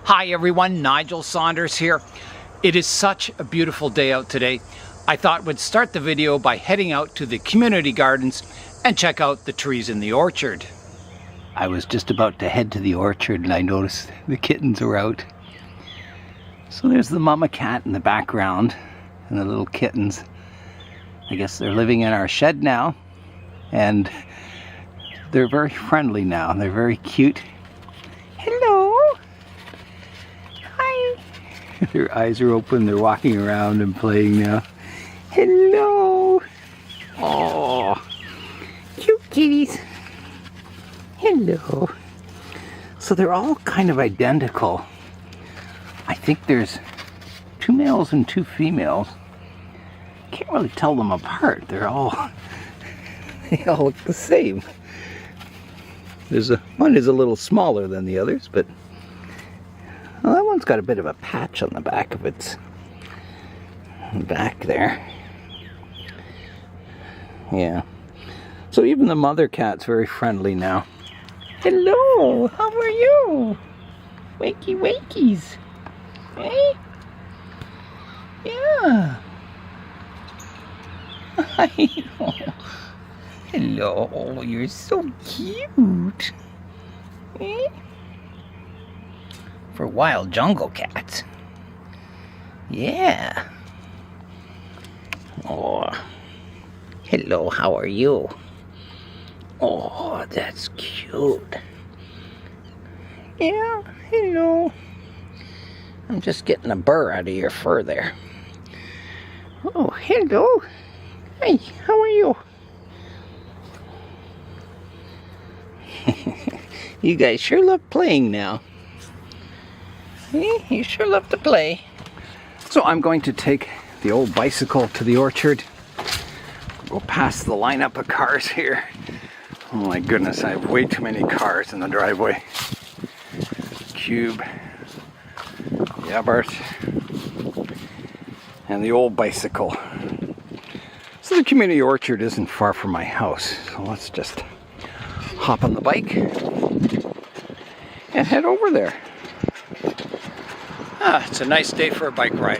Hi everyone, Nigel Saunders here. It is such a beautiful day out today. I thought we'd start the video by heading out to the community gardens and check out the trees in the orchard. I was just about to head to the orchard and I noticed the kittens were out. So there's the mama cat in the background and the little kittens. I guess they're living in our shed now and they're very friendly now. They're very cute. Hello! Hi! Their eyes are open, they're walking around and playing now. Hello! Oh, cute kitties. Hello. So they're all kind of identical. I think there's 2 males and 2 females. Can't really tell them apart. They all look the same. One is a little smaller than the others, but well, that one's got a bit of a patch on the back of its back there. Yeah. So even the mother cat's very friendly now. Hello, how are you? Wakey wakies. Hey? Yeah. Hello, you're so cute. Eh? For wild jungle cats. Yeah. Oh. Hello, how are you? Oh, that's cute. Yeah, hello. I'm just getting a burr out of your fur there. Oh, hello. Hey, how are you? You guys sure love playing now. You sure love to play. So I'm going to take the old bicycle to the orchard. Go past the lineup of cars here. Oh my goodness, I have way too many cars in the driveway. Cube, Yabbart, and the old bicycle. So the community orchard isn't far from my house, so let's just hop on the bike and head over there. It's a nice day for a bike ride.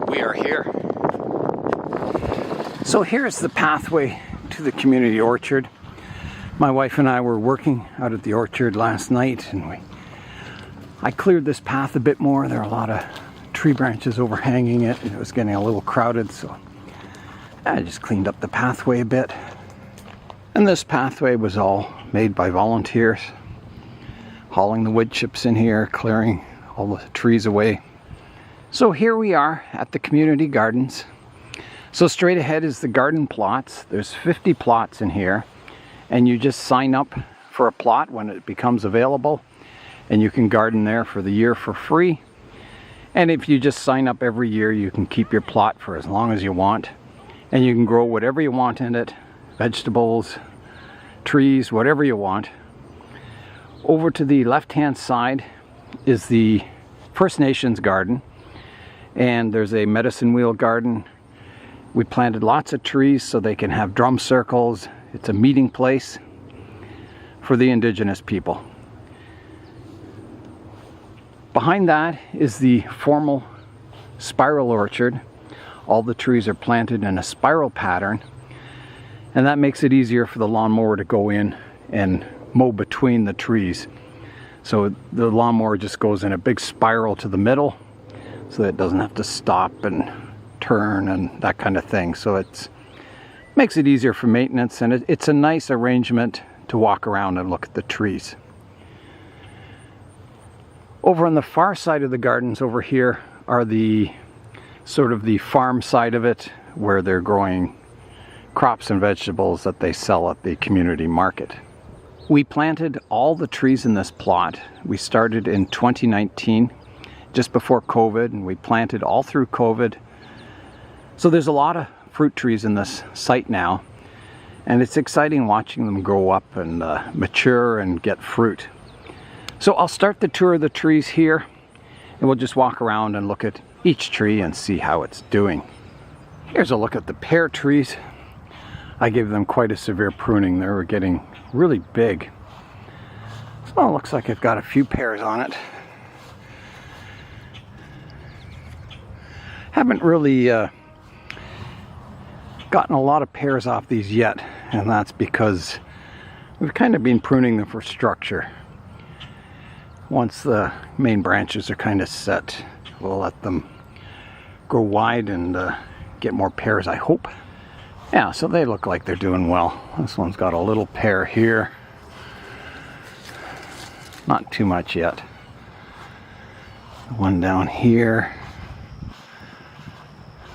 We are here. So here's the pathway to the community orchard. My wife and I were working out at the orchard last night and I cleared this path a bit more. There are a lot of tree branches overhanging it and it was getting a little crowded, so I just cleaned up the pathway a bit. And this pathway was all made by volunteers, hauling the wood chips in here, clearing all the trees away. So here we are at the community gardens. So straight ahead is the garden plots. There's 50 plots in here, and you just sign up for a plot when it becomes available, and you can garden there for the year for free. And if you just sign up every year, you can keep your plot for as long as you want, and you can grow whatever you want in it, vegetables, trees, whatever you want. Over to the left-hand side is the First Nations garden, and there's a medicine wheel garden. We planted lots of trees so they can have drum circles. It's a meeting place for the Indigenous people. Behind that is the formal spiral orchard. All the trees are planted in a spiral pattern, and that makes it easier for the lawnmower to go in and mow between the trees. So the lawnmower just goes in a big spiral to the middle so that it doesn't have to stop and turn and that kind of thing. So it makes it easier for maintenance, and it's a nice arrangement to walk around and look at the trees. Over on the far side of the gardens over here are the sort of the farm side of it, where they're growing crops and vegetables that they sell at the community market. We planted all the trees in this plot. We started in 2019, just before COVID, and we planted all through COVID. So there's a lot of fruit trees in this site now, and it's exciting watching them grow up and mature and get fruit. So I'll start the tour of the trees here, and we'll just walk around and look at each tree and see how it's doing. Here's a look at the pear trees. I gave them quite a severe pruning. They were getting really big. So it looks like I've got a few pears on it. Haven't really gotten a lot of pears off these yet, and that's because we've kind of been pruning them for structure. Once the main branches are kind of set, we'll let them grow wide and get more pears, I hope. Yeah, so they look like they're doing well. This one's got a little pear here. Not too much yet. One down here.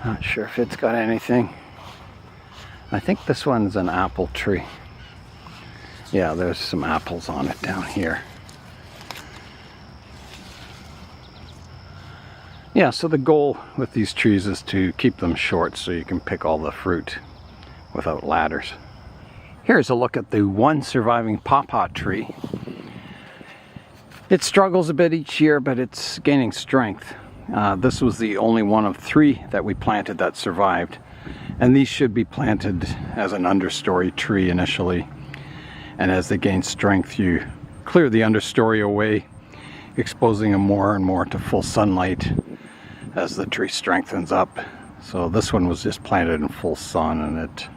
Not sure if it's got anything. I think this one's an apple tree. Yeah, there's some apples on it down here. Yeah, so the goal with these trees is to keep them short so you can pick all the fruit without ladders. Here's a look at the one surviving pawpaw tree. It struggles a bit each year, but it's gaining strength. This was the only one of 3 that we planted that survived. And these should be planted as an understory tree initially. And as they gain strength, you clear the understory away, exposing them more and more to full sunlight as the tree strengthens up. So this one was just planted in full sun, and it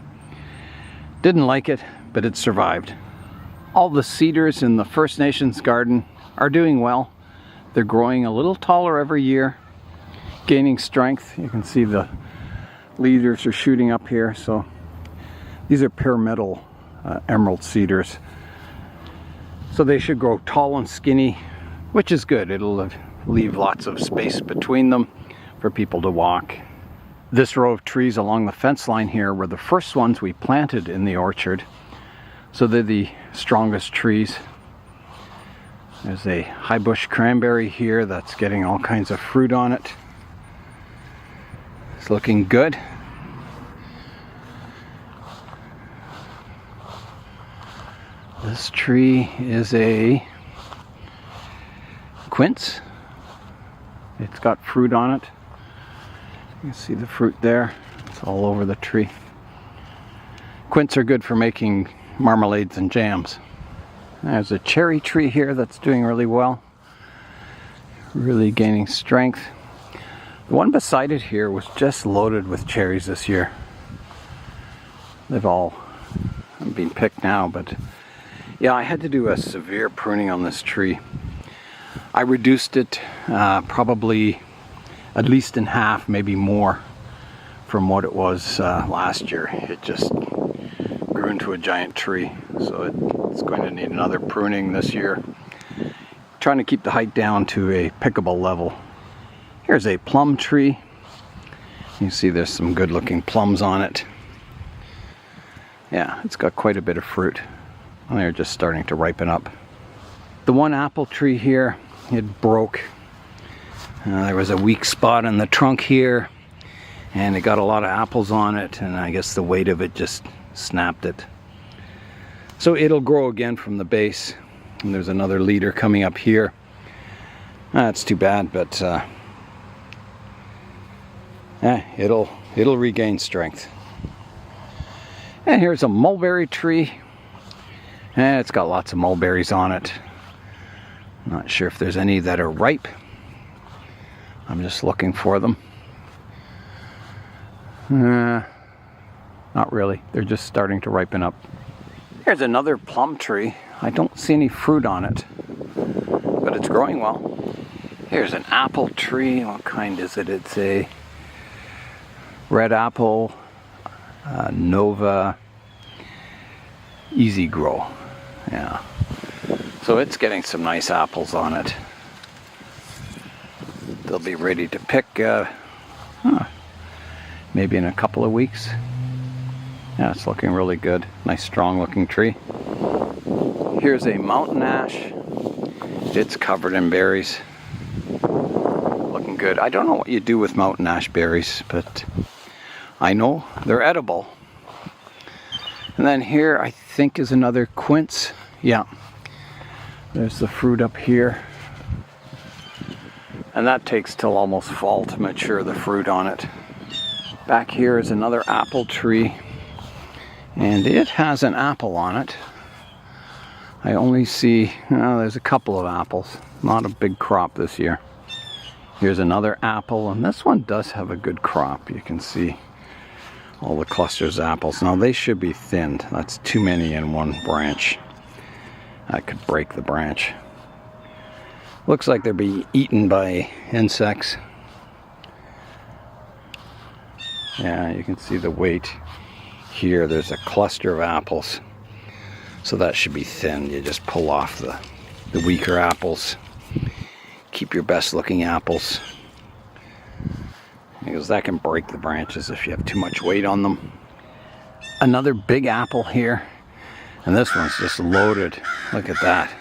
didn't like it, but it survived. All the cedars in the First Nations garden are doing well. They're growing a little taller every year, gaining strength. You can see the leaders are shooting up here. So these are pyramidal emerald cedars. So they should grow tall and skinny, which is good. It'll leave lots of space between them for people to walk. This row of trees along the fence line here were the first ones we planted in the orchard. So they're the strongest trees. There's a high bush cranberry here that's getting all kinds of fruit on it. It's looking good. This tree is a quince. It's got fruit on it. You can see the fruit there. It's all over the tree. Quince are good for making marmalades and jams. There's a cherry tree here that's doing really well. Really gaining strength. The one beside it here was just loaded with cherries this year. They've all been picked now, but yeah, I had to do a severe pruning on this tree. I reduced it probably at least in half, maybe more, from what it was last year. It just grew into a giant tree, so it's going to need another pruning this year. Trying to keep the height down to a pickable level. Here's a plum tree. You see there's some good looking plums on it. Yeah, it's got quite a bit of fruit. And they're just starting to ripen up. The one apple tree here, it broke. There was a weak spot in the trunk here, and it got a lot of apples on it, and I guess the weight of it just snapped it. So it'll grow again from the base. And there's another leader coming up here. That's too bad, but it'll regain strength. And here's a mulberry tree. And it's got lots of mulberries on it. Not sure if there's any that are ripe. I'm just looking for them. Not really. They're just starting to ripen up. Here's another plum tree. I don't see any fruit on it, but it's growing well. Here's an apple tree. What kind is it? It's a red apple, Nova Easy Grow. Yeah. So it's getting some nice apples on it. They'll be ready to pick maybe in a couple of weeks. Yeah, it's looking really good. Nice strong looking tree. Here's a mountain ash. It's covered in berries. Looking good. I don't know what you do with mountain ash berries, but I know they're edible. And then here I think is another quince. Yeah. There's the fruit up here. And that takes till almost fall to mature the fruit on it. Back here is another apple tree. And it has an apple on it. I only see, there's a couple of apples. Not a big crop this year. Here's another apple, and this one does have a good crop. You can see all the clusters of apples. Now they should be thinned. That's too many in one branch. I could break the branch. Looks like they're being eaten by insects. Yeah, you can see the weight here. There's a cluster of apples. So that should be thin. You just pull off the weaker apples. Keep your best looking apples. Because that can break the branches if you have too much weight on them. Another big apple here. And this one's just loaded. Look at that.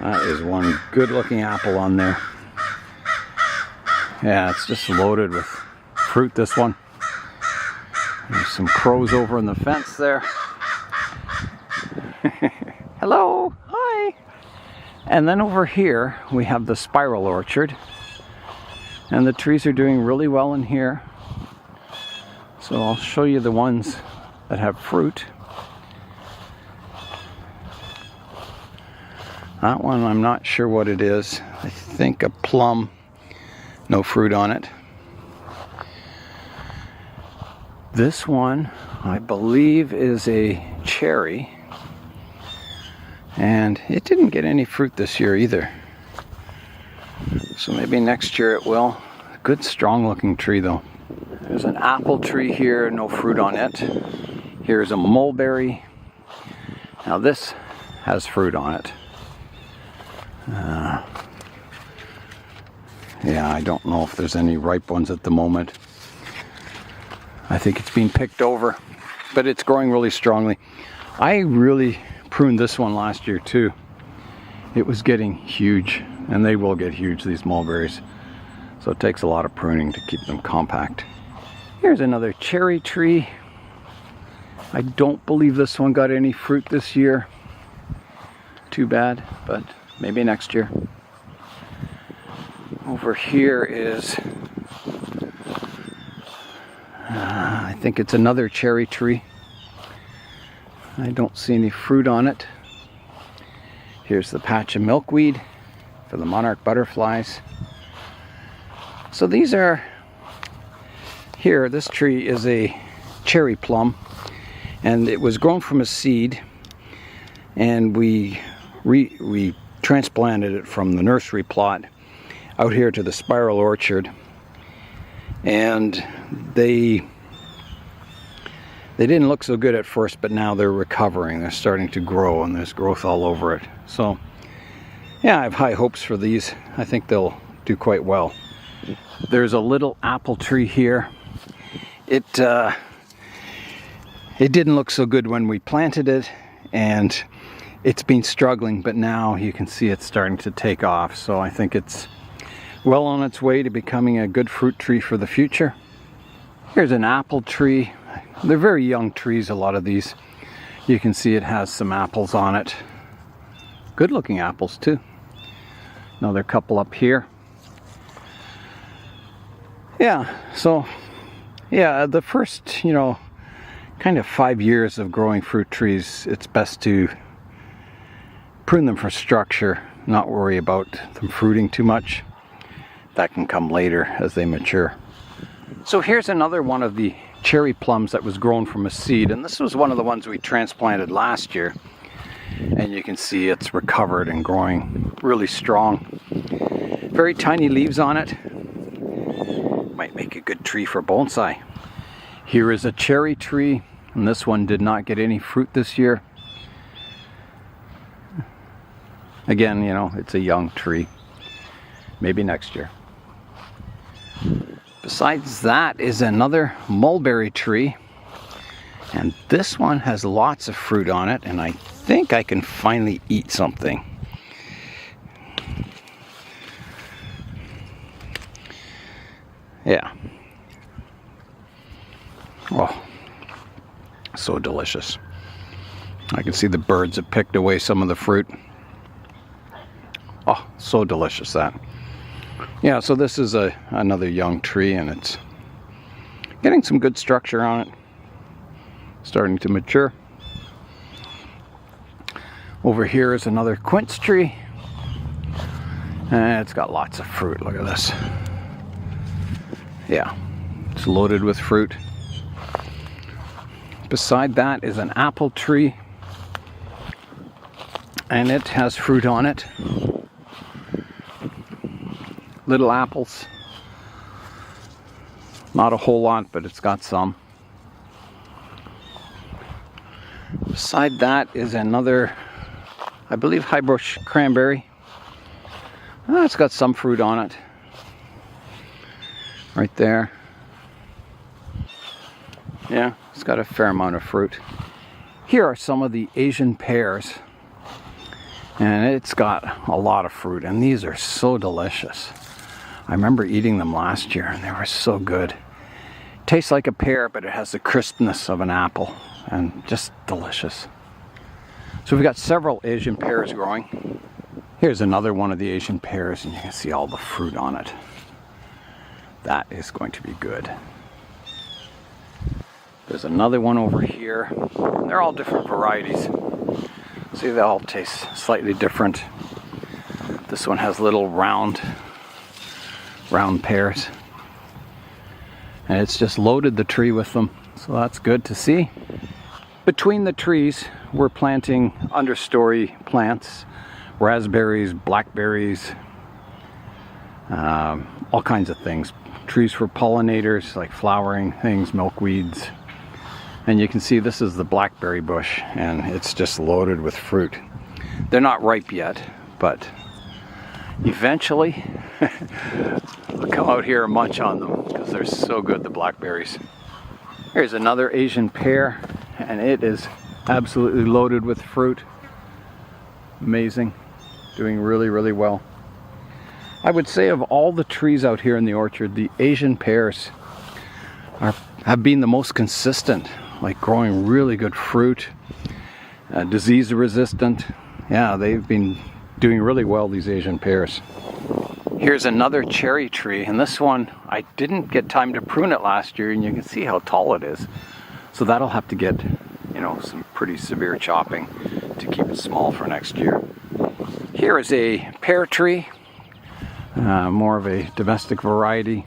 That is one good looking apple on there. Yeah, it's just loaded with fruit, this one. There's some crows over in the fence there. Hello, hi. And then over here we have the spiral orchard. And the trees are doing really well in here. So I'll show you the ones that have fruit. That one I'm not sure what it is. I think a plum, no fruit on it. This one I believe is a cherry. And it didn't get any fruit this year either. So maybe next year it will. Good strong looking tree though. There's an apple tree here, no fruit on it. Here's a mulberry. Now this has fruit on it. Yeah, I don't know if there's any ripe ones at the moment. I think it's being picked over, but it's growing really strongly. I really pruned this one last year too. It was getting huge, and they will get huge, these mulberries. So it takes a lot of pruning to keep them compact. Here's another cherry tree. I don't believe this one got any fruit this year. Too bad, but maybe next year. Over here is, I think it's another cherry tree. I don't see any fruit on it. Here's the patch of milkweed for the monarch butterflies. So these are, here, this tree is a cherry plum, and it was grown from a seed, and we transplanted it from the nursery plot out here to the spiral orchard, and they didn't look so good at first, but now they're recovering. They're starting to grow, and there's growth all over it. So yeah, I have high hopes for these. I think they'll do quite well. There's a little apple tree here. It didn't look so good when we planted it, and it's been struggling, but now you can see it's starting to take off. So I think it's well on its way to becoming a good fruit tree for the future. Here's an apple tree. They're very young trees, a lot of these. You can see it has some apples on it. Good looking apples too. Another couple up here. Yeah, so yeah, the first, kind of 5 years of growing fruit trees, it's best to prune them for structure, not worry about them fruiting too much. That can come later as they mature. So here's another one of the cherry plums that was grown from a seed, and this was one of the ones we transplanted last year, and you can see it's recovered and growing really strong. Very tiny leaves on it. Might make a good tree for bonsai. Here is a cherry tree, and this one did not get any fruit this year. Again, it's a young tree. Maybe next year. Besides that is another mulberry tree, and this one has lots of fruit on it, and I think I can finally eat something. Yeah. Oh, so delicious. I can see the birds have picked away some of the fruit. Oh, so delicious that. Yeah, so this is another young tree, and it's getting some good structure on it. starting to mature. Over here is another quince tree, and it's got lots of fruit. Look at this. Yeah, it's loaded with fruit. Beside that is an apple tree, and it has fruit on it. Little apples. Not a whole lot, but it's got some. Beside that is another, I believe, high bush cranberry. It's got some fruit on it. Right there. Yeah, it's got a fair amount of fruit. Here are some of the Asian pears. And it's got a lot of fruit, and these are so delicious. I remember eating them last year, and they were so good. Tastes like a pear, but it has the crispness of an apple, and just delicious. So we've got several Asian pears growing. Here's another one of the Asian pears, and you can see all the fruit on it. That is going to be good. There's another one over here. They're all different varieties. See, they all taste slightly different. This one has little round pears. And it's just loaded the tree with them. So that's good to see. Between the trees, we're planting understory plants. Raspberries, blackberries, all kinds of things. Trees for pollinators, like flowering things, milkweeds. And you can see this is the blackberry bush, and it's just loaded with fruit. They're not ripe yet, but eventually I'll come out here and munch on them because they're so good, the blackberries. Here's another Asian pear, and it is absolutely loaded with fruit. Amazing. Doing really, really well. I would say of all the trees out here in the orchard, the Asian pears have been the most consistent, like growing really good fruit, disease resistant. Yeah, they've been doing really well, these Asian pears. Here's another cherry tree, and this one, I didn't get time to prune it last year, and you can see how tall it is. So that'll have to get, some pretty severe chopping to keep it small for next year. Here is a pear tree, more of a domestic variety.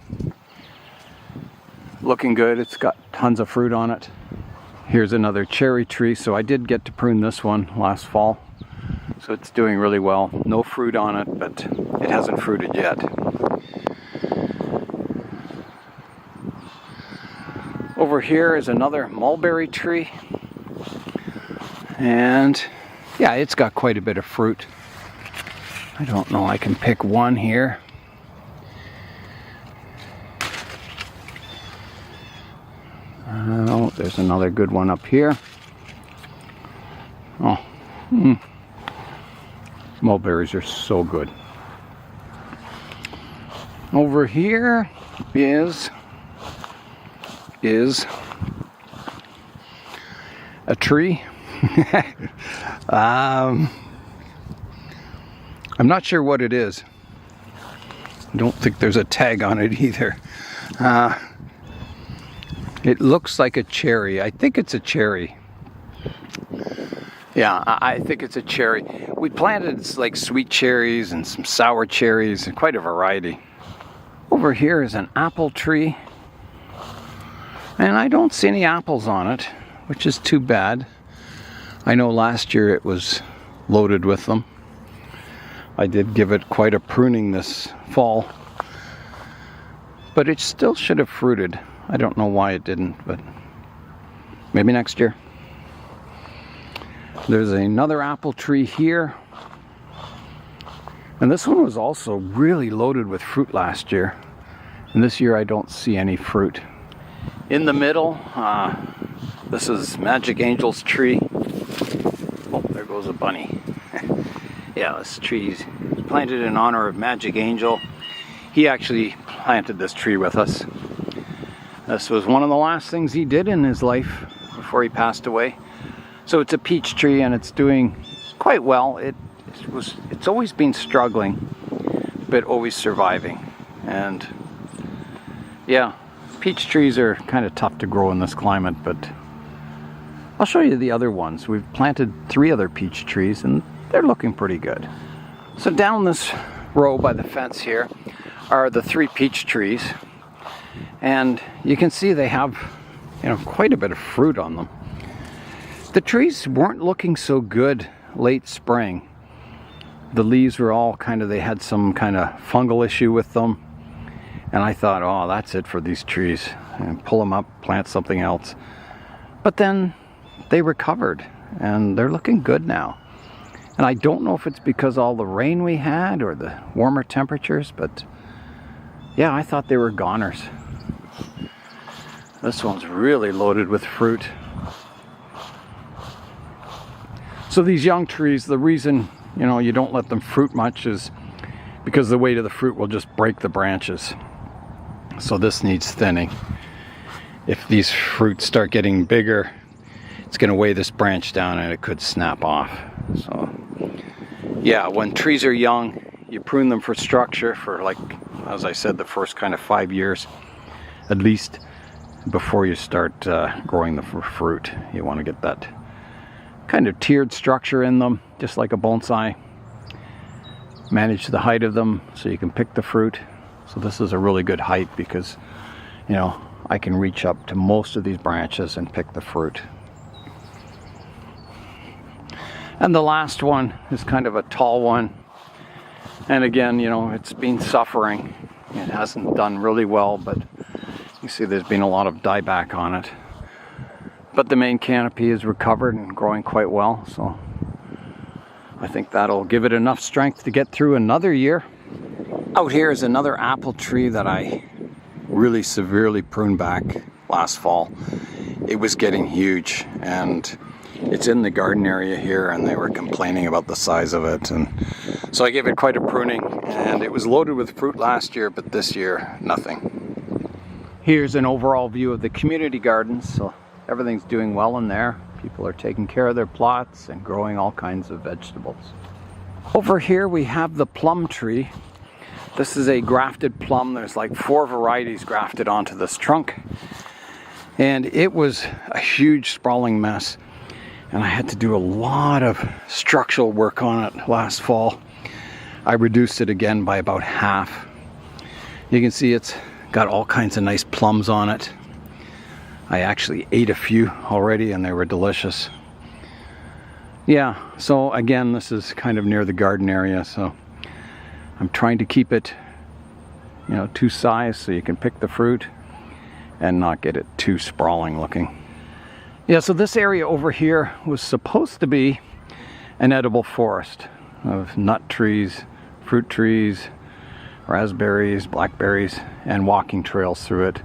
Looking good, it's got tons of fruit on it. Here's another cherry tree, so I did get to prune this one last fall. So it's doing really well. No fruit on it, but it hasn't fruited yet. Over here is another mulberry tree. And yeah, it's got quite a bit of fruit. I don't know, I can pick one here. Oh, there's another good one up here. Oh, mulberries are so good. Over here is a tree. I'm not sure what it is. I don't think there's a tag on it either. It looks like a cherry. I think it's a cherry. Yeah, I think it's a cherry. We planted like sweet cherries and some sour cherries and quite a variety. Over here is an apple tree. And I don't see any apples on it, which is too bad. I know last year it was loaded with them. I did give it quite a pruning this fall. But it still should have fruited. I don't know why it didn't, but maybe next year. There's another apple tree here. And this one was also really loaded with fruit last year. And this year I don't see any fruit. In the middle, this is Magic Angel's tree. Oh, there goes a bunny. Yeah, this tree is planted in honor of Magic Angel. He actually planted this tree with us. This was one of the last things he did in his life before he passed away. So it's a peach tree, and it's doing quite well. It's always been struggling, but always surviving. And yeah, peach trees are kind of tough to grow in this climate, but I'll show you the other ones. We've planted 3 other peach trees and they're looking pretty good. So down this row by the fence here are the 3 peach trees, and you can see they have, you know, quite a bit of fruit on them. The trees weren't looking so good late spring. The leaves were all they had some kind of fungal issue with them, and I thought, oh, that's it for these trees, and pull them up, plant something else. But then they recovered and they're looking good now. And I don't know if it's because all the rain we had or the warmer temperatures, but yeah, I thought they were goners. This one's really loaded with fruit. So these young trees, the reason, you know, you don't let them fruit much is because the weight of the fruit will just break the branches. So this needs thinning. If these fruits start getting bigger, it's going to weigh this branch down and it could snap off. So yeah, when trees are young, you prune them for structure for, like, as I said, the first kind of 5 years at least before you start growing the fruit. You want to get that kind of tiered structure in them, just like a bonsai. Manage the height of them so you can pick the fruit. So this is a really good height because, you know, I can reach up to most of these branches and pick the fruit. And the last one is kind of a tall one. And again, you know, it's been suffering. It hasn't done really well, but you see there's been a lot of dieback on it. But the main canopy is recovered and growing quite well, so I think that'll give it enough strength to get through another year. Out here is another apple tree that I really severely pruned back last fall. It was getting huge, and it's in the garden area here, and they were complaining about the size of it, and so I gave it quite a pruning, and it was loaded with fruit last year, but this year nothing. Here's an overall view of the community gardens. So everything's doing well in there. People are taking care of their plots and growing all kinds of vegetables. Over here we have the plum tree. This is a grafted plum. There's like 4 varieties grafted onto this trunk, and it was a huge sprawling mess, and I had to do a lot of structural work on it last fall. I reduced it again by about half. You can see it's got all kinds of nice plums on it. I actually ate a few already and they were delicious. Yeah, so again, this is kind of near the garden area, so I'm trying to keep it, you know, to size so you can pick the fruit and not get it too sprawling looking. Yeah, so this area over here was supposed to be an edible forest of nut trees, fruit trees, raspberries, blackberries, and walking trails through it.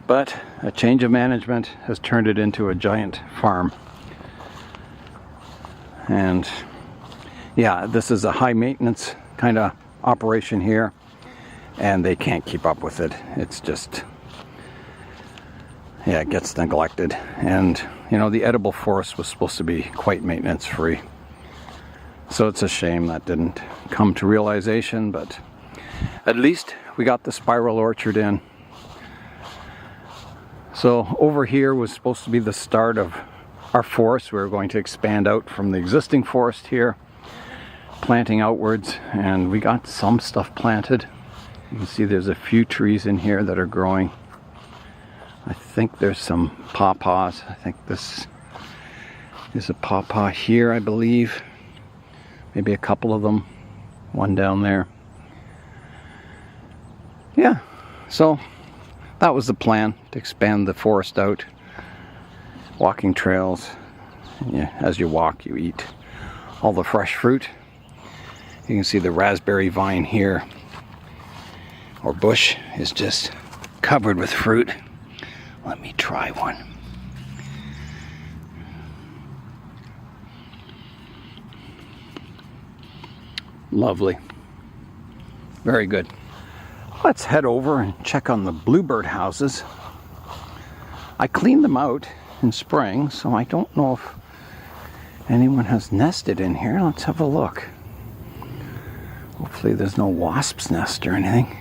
But a change of management has turned it into a giant farm. And yeah, this is a high maintenance kind of operation here, and they can't keep up with it. It's just, yeah, it gets neglected. And you know, the edible forest was supposed to be quite maintenance free. So it's a shame that didn't come to realization, but at least we got the spiral orchard in. So over here was supposed to be the start of our forest. We were going to expand out from the existing forest here, planting outwards, and we got some stuff planted. You can see there's a few trees in here that are growing. I think there's some pawpaws. I think this is a pawpaw here, I believe. Maybe a couple of them. One down there. Yeah, so that was the plan, to expand the forest out. Walking trails. Yeah, as you walk, you eat all the fresh fruit. You can see the raspberry vine here, or bush, is just covered with fruit. Let me try one. Lovely. Very good. Let's head over and check on the bluebird houses. I cleaned them out in spring, so I don't know if anyone has nested in here. Let's have a look. Hopefully there's no wasp's nest or anything.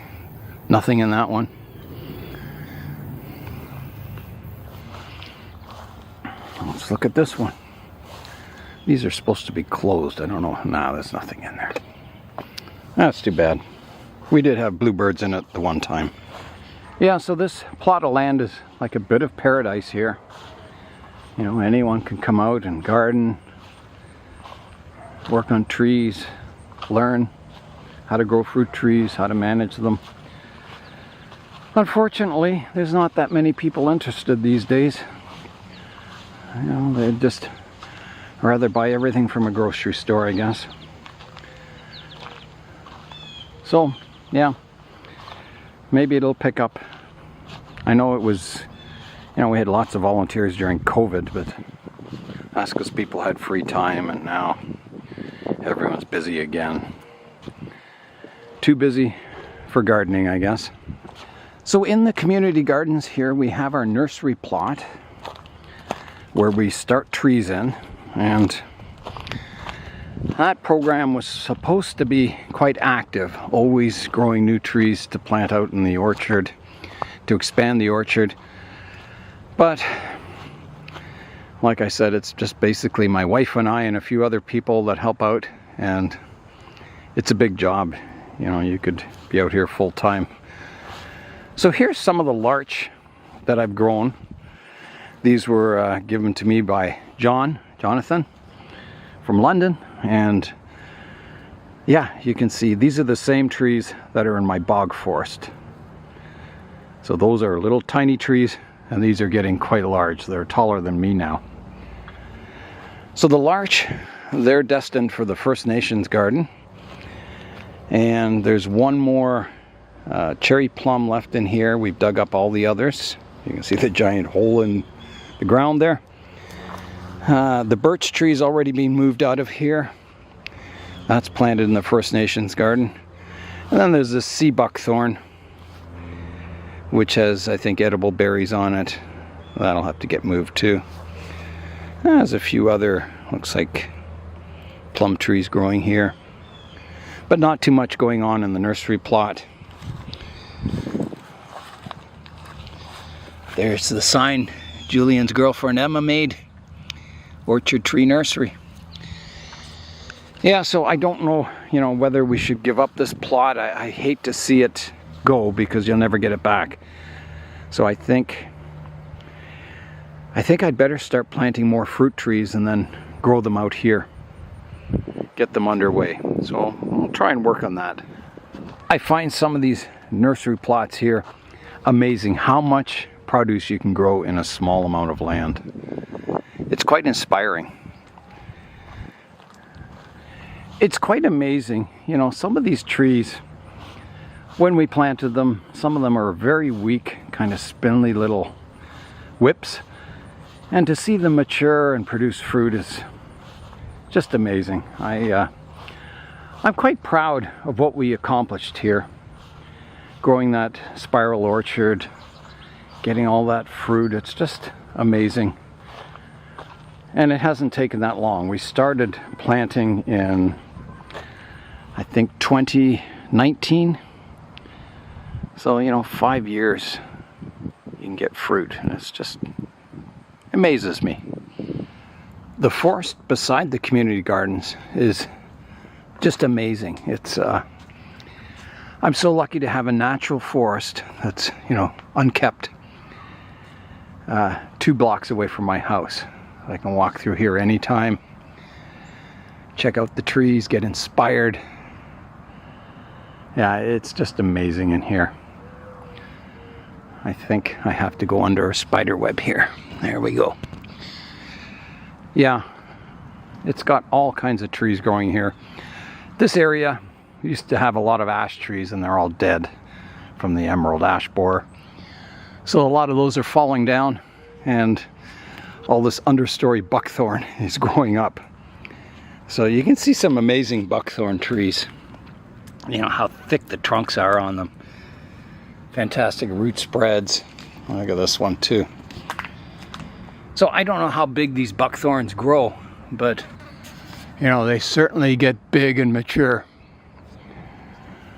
Nothing in that one. Let's let's look at this one. These are supposed to be closed. I don't know. Nah, there's nothing in there. That's too bad. We did have bluebirds in it the one time. Yeah, so this plot of land is like a bit of paradise here. You know, anyone can come out and garden, work on trees, learn how to grow fruit trees, how to manage them. Unfortunately, there's not that many people interested these days. You know, they just rather buy everything from a grocery store, I guess. So, yeah, maybe it'll pick up. I know it was, you know, we had lots of volunteers during COVID, but that's because people had free time, and now everyone's busy again. Too busy for gardening, I guess. So in the community gardens here, we have our nursery plot where we start trees in, and that program was supposed to be quite active, always growing new trees to plant out in the orchard, to expand the orchard. But like I said, it's just basically my wife and I and a few other people that help out, and it's a big job. You know, you could be out here full time. So here's some of the larch that I've grown. These were given to me by Jonathan from London, and yeah, you can see these are the same trees that are in my bog forest. So those are little tiny trees, and these are getting quite large. They're taller than me now. So the larch, they're destined for the First Nations garden. And there's one more cherry plum left in here. We've dug up all the others. You can see the giant hole in the ground there. The birch tree's already been moved out of here. That's planted in the First Nations garden. And then there's this sea buckthorn, which has, I think, edible berries on it. That'll have to get moved too. There's a few other, looks like, plum trees growing here. But not too much going on in the nursery plot. There's the sign Julian's girlfriend Emma made. Orchard Tree Nursery. Yeah, so I don't know, you know, whether we should give up this plot. I hate to see it go because you'll never get it back. So I think I'd better start planting more fruit trees and then grow them out here. Get them underway. So I'll try and work on that. I find some of these nursery plots here amazing how much produce you can grow in a small amount of land. It's quite inspiring. It's quite amazing, you know, some of these trees, when we planted them, some of them are very weak, kind of spindly little whips, and to see them mature and produce fruit is just amazing. I'm quite proud of what we accomplished here. Growing that spiral orchard, getting all that fruit, it's just amazing. And it hasn't taken that long. We started planting in, I think, 2019. So, you know, 5 years you can get fruit, and it's just amazes me. The forest beside the community gardens is just amazing. It's I'm so lucky to have a natural forest that's, you know, unkept, 2 blocks away from my house. I can walk through here anytime, check out the trees, get inspired. Yeah, it's just amazing in here. I think I have to go under a spider web here. There we go. Yeah, it's got all kinds of trees growing here. This area used to have a lot of ash trees, and they're all dead from the emerald ash borer. So a lot of those are falling down, and all this understory buckthorn is growing up. So you can see some amazing buckthorn trees. You know how thick the trunks are on them. Fantastic root spreads. Look at this one too. So I don't know how big these buckthorns grow, but you know, they certainly get big and mature.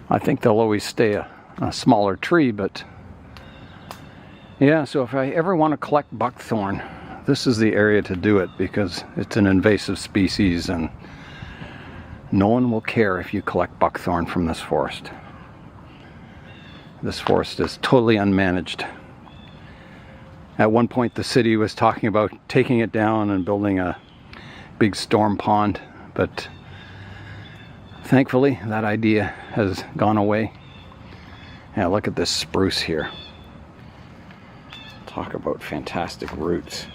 I think they'll always stay a smaller tree, but yeah, so if I ever want to collect buckthorn, this is the area to do it because it's an invasive species and no one will care if you collect buckthorn from this forest. This forest is totally unmanaged. At one point the city was talking about taking it down and building a big storm pond, but thankfully that idea has gone away. Yeah, look at this spruce here. Talk about fantastic roots.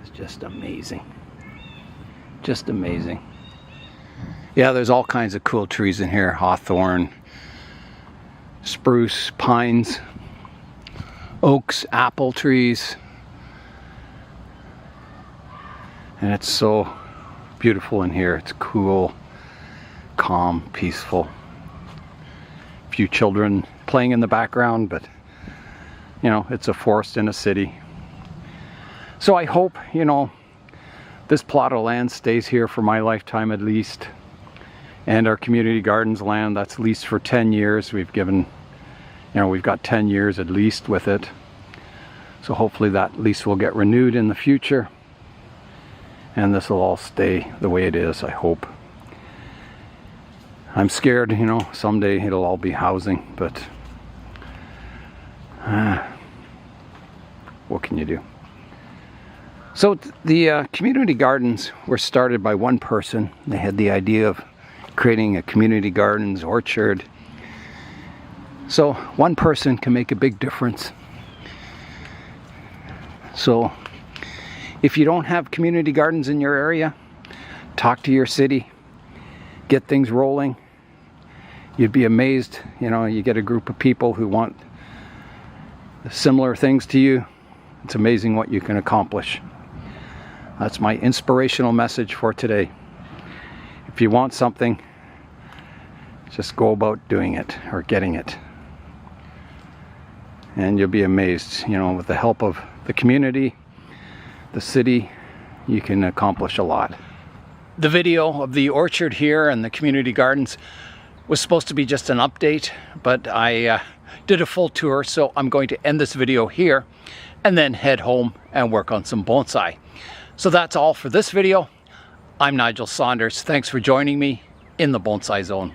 It's just amazing. Just amazing. Yeah, there's all kinds of cool trees in here. Hawthorn, spruce, pines, oaks, apple trees. And it's so beautiful in here. It's cool, calm, peaceful. A few children playing in the background, but you know, it's a forest in a city. So I hope, you know, this plot of land stays here for my lifetime at least. And our community gardens land, that's leased for 10 years. We've given, you know, we've got 10 years at least with it. So hopefully that lease will get renewed in the future. And this will all stay the way it is, I hope. I'm scared, you know, someday it'll all be housing, but what can you do? So the community gardens were started by one person. They had the idea of creating a community gardens orchard. So one person can make a big difference. So if you don't have community gardens in your area, talk to your city, get things rolling. You'd be amazed, you know, you get a group of people who want similar things to you. It's amazing what you can accomplish. That's my inspirational message for today. If you want something, just go about doing it or getting it. And you'll be amazed, you know, with the help of the community, the city, you can accomplish a lot. The video of the orchard here and the community gardens was supposed to be just an update, but I did a full tour, so I'm going to end this video here and then head home and work on some bonsai. So that's all for this video. I'm Nigel Saunders. Thanks for joining me in the Bonsai Zone.